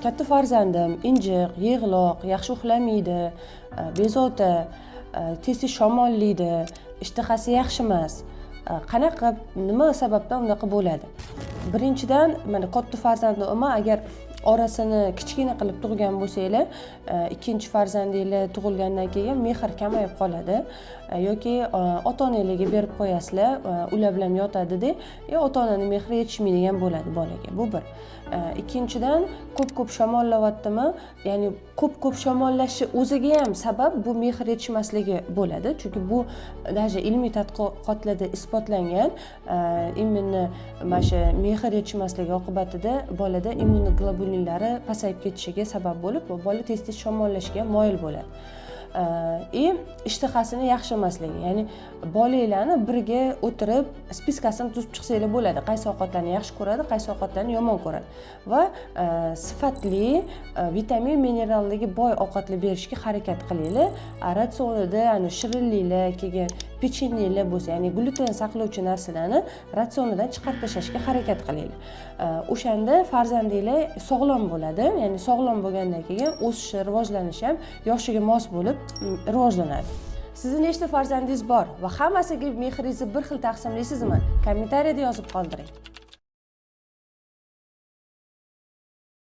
katta farzandim injiq, yig'loq, yaxshi uxlamaydi, bezovta, tez shamollaydi, ishtahasi yaxshi emas. Qanaqa, nima sababdan unaqa bo'ladi? Birinchidan, mana katta farzandni umuman agar orasini kichkina qilib tug'gan bo'lsanglar, ikkinchi farzandinglar tug'ilgandan keyin mehr kamayib qoladi yoki ota-onanglarga berib qo'yasizlar, ular bilan yotadi-da, ota-onani mehri yetishmaydigan bo'ladi bolaga. Bu bir. Ikkinchidan, ko'p shamollayaptimi? Ya'ni ko'p shamollashi o'ziga ham sabab bu mehr yetishmasligi bo'ladi. Chunki bu даже ilmiy tadqiqotlarda isbotlangan, immunni mana shu mehr yetishmasligi oqibatida bolada immunoglobulinlari pasayib ketishiga sabab bo'lib, bola tez shamollashiga moyil bo'ladi. Ishtahasini yaxshi emasligi, ya'ni bolanglarni birga o'tirib spiskasini tuzib chiqsanglar bo'ladi. Qaysi ovqatlarni yaxshi ko'radi, qaysi ovqatlarni yomon ko'radi va sifatli, vitamin, minerallarga boy ovqatlar berishga harakat qilinglar. Ratsionida ana shirinliklar, keyin pechenyelar bo'lsa, ya'ni gluten saqlovchi narsalarni ratsionidan chiqarib tashlashga harakat qilinglar. O'shanda farzandinglar sog'lom bo'ladi, ya'ni sog'lom bo'lgandan keyin o'sishi, rivojlanishi ham yoshiga mos bo'lib rivojlanadi. Sizni nechta farzandingiz bor va hammasiga mehringizni bir xil taqsimlaysizmi? Kommentariyada yozib qoldiring.